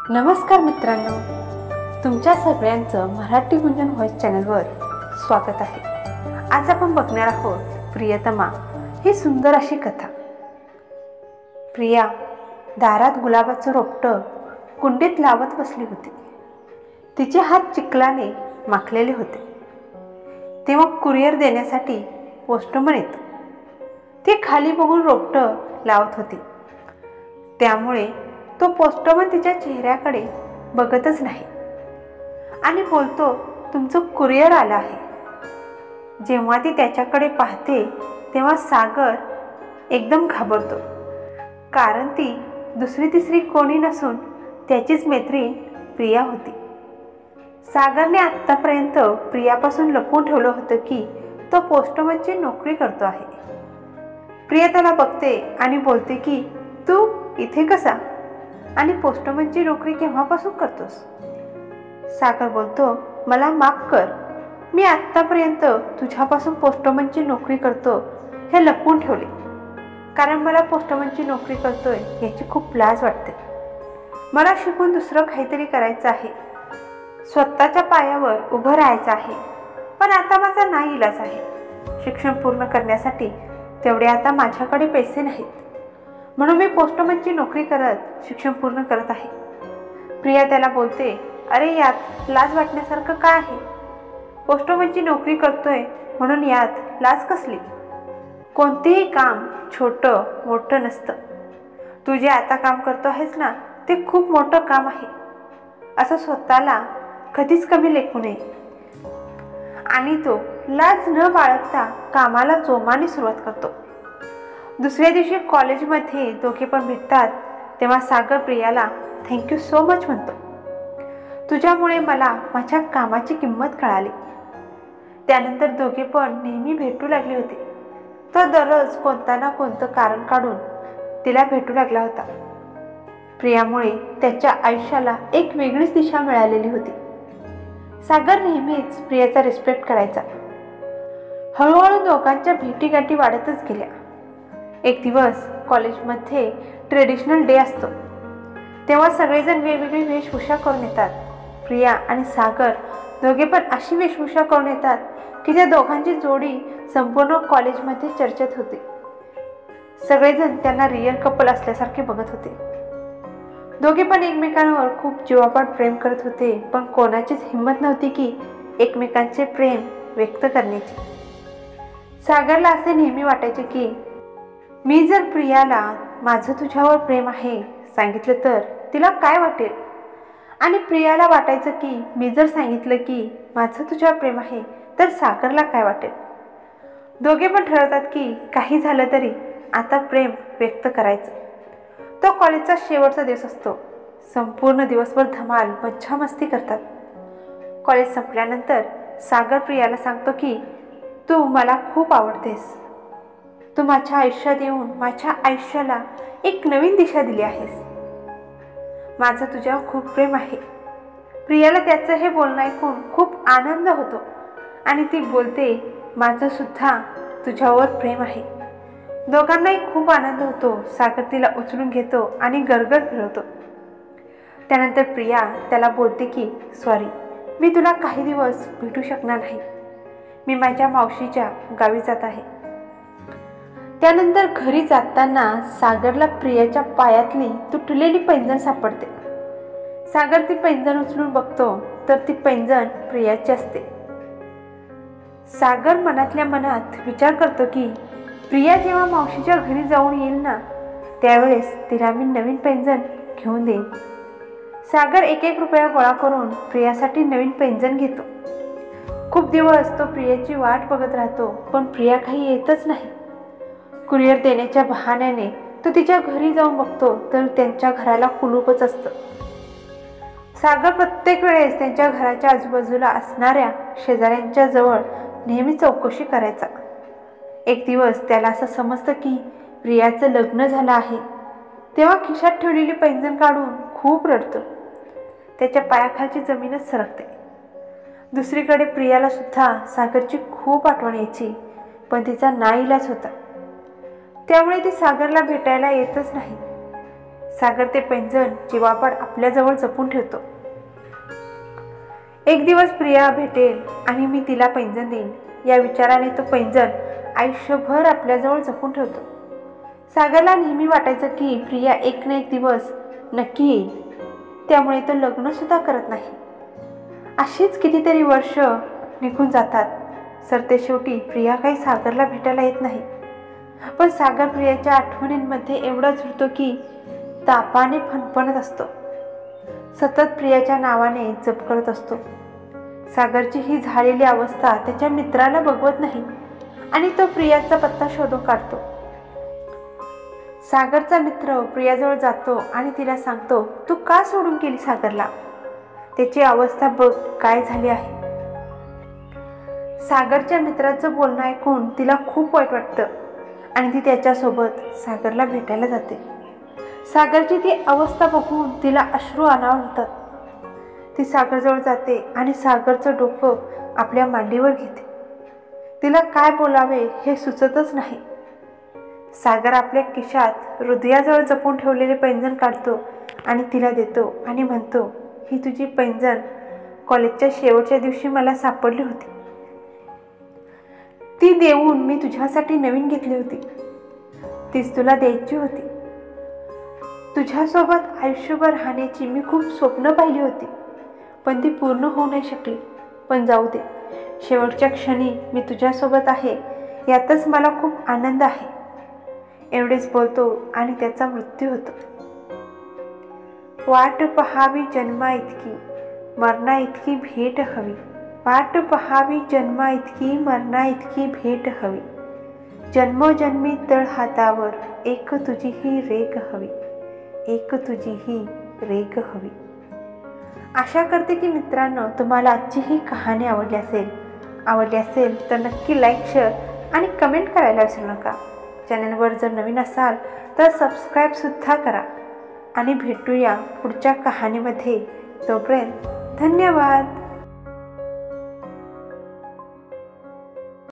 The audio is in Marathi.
नमस्कार मित्रांनो, तुमच्या सगळ्यांचं मराठी गुंजन व्हॉइस चॅनलवर स्वागत आहे। आज आपण बघणार आहोत प्रियतमा ही सुंदर अशी कथा। प्रिया दारात गुलाबाचं रोपटं कुंडीत लावत बसली होती। तिचे हात चिखलाने माखलेले होते। तेव्हा कुरिअर देण्यासाठी पोस्टमन येतो। ती खाली बघून रोपटं लावत होती, त्यामुळे तो पोस्टमन तिच्या चेहऱ्याकडे बघतच नाही आणि बोलतो, तुमचं कुरिअर आलं आहे। जेव्हा ती त्याच्याकडे पाहते तेव्हा सागर एकदम घाबरतो, कारण ती दुसरी तिसरी कोणी नसून त्याचीच मैत्रीण प्रिया होती। सागरने आत्तापर्यंत प्रियापासून लपवून ठेवलं होतं की तो पोस्टमनची नोकरी करतो आहे। प्रिया त्याला बघते आणि बोलते की तू इथे कसा आणि पोस्टमनची नोकरी केव्हापासून करतोस? सागर बोलतो, मला माफ कर, मी आत्तापर्यंत तुझ्यापासून पोस्टमनची नोकरी करतो हे लपवून ठेवले, कारण मला पोस्टमनची नोकरी करतोय याची खूप लाज वाटते। मला शिकून दुसरं काहीतरी करायचं आहे, स्वतःच्या पायावर उभं राहायचं आहे, पण आता माझा नाईलाज आहे। शिक्षण पूर्ण करण्यासाठी तेवढे आता माझ्याकडे पैसे नाहीत, म्हणून मी पोस्टमनची नोकरी करत शिक्षण पूर्ण करत आहे। प्रिया त्याला बोलते, अरे यात लाज वाटण्यासारखं काय आहे? पोस्टमनची नोकरी करतोय म्हणून यात लाज कसली? कोणतेही काम छोटं मोठं नसतं। तू जे आता काम करतो आहेस ना, ते खूप मोठं काम आहे, असं स्वतःला कधीच कमी लेखू नये। आणि तो लाज न बाळगता कामाला जोमाने सुरुवात करतो। दुसऱ्या दिवशी कॉलेजमध्ये दोघे पण भेटतात, तेव्हा सागर प्रियाला थँक्यू सो मच म्हणतो। तुझ्यामुळे मला माझ्या कामाची किंमत कळाली। त्यानंतर दोघे पण नेहमी भेटू लागले होते। तो दररोज कोणता ना कोणतं कारण काढून तिला भेटू लागला होता। प्रियामुळे त्याच्या आयुष्याला एक वेगळीच दिशा मिळालेली होती। सागर नेहमीच प्रियाचा रिस्पेक्ट करायचा। हळूहळू दोघांच्या भेटीगाठी वाढतच गेल्या। एक दिवस कॉलेजमध्ये ट्रेडिशनल डे असतो, तेव्हा सगळेजण वेगवेगळी वेशभूषा करून येतात। प्रिया आणि सागर दोघे पण अशी वेशभूषा करून येतात की त्या दोघांची जोडी संपूर्ण कॉलेजमध्ये चर्चेत होती। सगळेजण त्यांना रिअल कपल असल्यासारखे बघत होते। दोघे पण एकमेकांवर खूप जीवापाड प्रेम करत होते, पण कोणाचीच हिंमत नव्हती की एकमेकांचे प्रेम व्यक्त करण्याची। सागरला असे नेहमी वाटायचे की मी जर प्रियाला माझं तुझ्यावर प्रेम आहे सांगितलं तर तिला काय वाटेल, आणि प्रियाला वाटायचं की मी जर सांगितलं की माझं तुझ्यावर प्रेम आहे तर सागरला काय वाटेल। दोघे पण ठरवतात की काही झालं तरी आता प्रेम व्यक्त करायचं। तो कॉलेजचा शेवटचा दिवस असतो। संपूर्ण दिवसभर धमाल मज्जा मस्ती करतात। कॉलेज संपल्यानंतर सागर प्रियाला सांगतो की तू मला खूप आवडतेस, तू माझ्या आयुष्यात येऊन माझ्या आयुष्याला एक नवीन दिशा दिली आहेस, माझं तुझ्यावर खूप प्रेम आहे। प्रियाला त्याचं हे बोलणं ऐकून खूप आनंद होतो आणि ती बोलते, माझं सुद्धा तुझ्यावर प्रेम आहे। दोघांनाही खूप आनंद होतो। सागर तिला उचलून घेतो आणि गरगर फिरवतो। त्यानंतर प्रिया त्याला बोलते की सॉरी, मी तुला काही दिवस भेटू शकणार नाही, मी माझ्या मावशीच्या गावी जात आहे। त्यानंतर घरी जाताना सागरला प्रियाच्या पायातली तुटलेली पैंजण सापडते। सागर ती पैंजण उचलून बघतो तर ती पैंजण प्रियाची असते। सागर मनातल्या मनात विचार करतो की प्रिया जेव्हा मावशीच्या घरी जाऊन येईल ना, त्यावेळेस तिला मी नवीन पैंजण घेऊन देईन। सागर एक एक रुपया गोळा करून प्रियासाठी नवीन पैंजण घेतो। खूप दिवस तो प्रियाची वाट बघत राहतो, पण प्रिया काही येतच नाही। कुरिअर देण्याच्या बहाण्याने तो तिच्या घरी जाऊन बघतो तर त्यांच्या घराला कुलूपच असतं। सागर प्रत्येक वेळेस त्यांच्या घराच्या आजूबाजूला असणाऱ्या शेजाऱ्यांच्या जवळ नेहमी चौकशी करायचा। एक दिवस त्याला असं समजतं की प्रियाचं लग्न झालं आहे, तेव्हा खिशात ठेवलेली पैंजण काढून खूप रडतो। त्याच्या पायाखालची जमीनच सरकते। दुसरीकडे प्रियाला सुद्धा सागरची खूप आठवण यायची, पण तिचा नाईलाज होता, त्यामुळे ती सागरला भेटायला येतच नाही। सागर ते पैंजण जीवापाड आपल्याजवळ जपून ठेवतो. एक दिवस प्रिया भेटेल आणि मी तिला पैंजण देईन या विचाराने तो पैंजण आयुष्यभर आपल्याजवळ जपून ठेवतो. सागरला नेहमी वाटायचं की प्रिया एक ना एक दिवस नक्की येईल, त्यामुळे तो लग्न सुद्धा करत नाही. अशीच कितीतरी वर्ष निघून जातात. सरते शेवटी प्रिया काही सागरला भेटायला येत नाही. पण सागर प्रियाच्या आठवणींमध्ये एवढा झुरतो की तापाने फणफणत असतो. सतत प्रियाच्या नावाने जप करत असतो. सागरची ही झालेली अवस्था त्याच्या मित्राला बघवत नाही आणि तो प्रियाचा पत्ता शोधून काढतो. सागरचा मित्र प्रियाजवळ जातो आणि तिला सांगतो, तू का सोडून गेली सागरला? त्याची अवस्था बघ काय झाली आहे. सागरच्या मित्राचं बोलणं ऐकून तिला खूप वाईट वाटतं आणि ती त्याच्यासोबत सागरला भेटायला जाते. सागरची ती अवस्था बघून तिला अश्रू अनावर होतात. ती सागरजवळ जाते आणि सागरचं डोकं आपल्या मांडीवर घेते. तिला काय बोलावे हे सुचतच नाही. सागर आपल्या खिशात हृदयाजवळ जपून ठेवलेले पैंजण काढतो आणि तिला देतो आणि म्हणतो, ही तुझी पैंजण कॉलेजच्या शेवटच्या दिवशी मला सापडली होती. ती देऊन मी तुझ्यासाठी नवीन घेतली होती. तीच तुला द्यायची होती. तुझ्यासोबत आयुष्यभर राहण्याची मी खूप स्वप्न पाहिली होती, पण ती पूर्ण होऊ नाही शकली. पण जाऊ दे, शेवटच्या क्षणी मी तुझ्यासोबत आहे यातच मला खूप आनंद आहे. एवढेच बोलतो आणि त्याचा मृत्यू होतो. वाट पहावी जन्मा इतकी मरणा इतकी भेट हवी. वाट पहावी जन्मा इतकी मरणा इतकी भेट हवी. जन्मोजन्मी तळ हातावर एक तुझी ही रेग हवी. एक तुझी ही रेग हवी. आशा करते की मित्रांनो तुम्हाला आजची ही कहाणी आवडली असेल तर नक्की लाईक, शेअर आणि कमेंट करायला विसरू नका. चॅनलवर जर नवीन असाल तर सबस्क्राईबसुद्धा करा आणि भेटूया पुढच्या कहाणीमध्ये. तोपर्यंत धन्यवाद.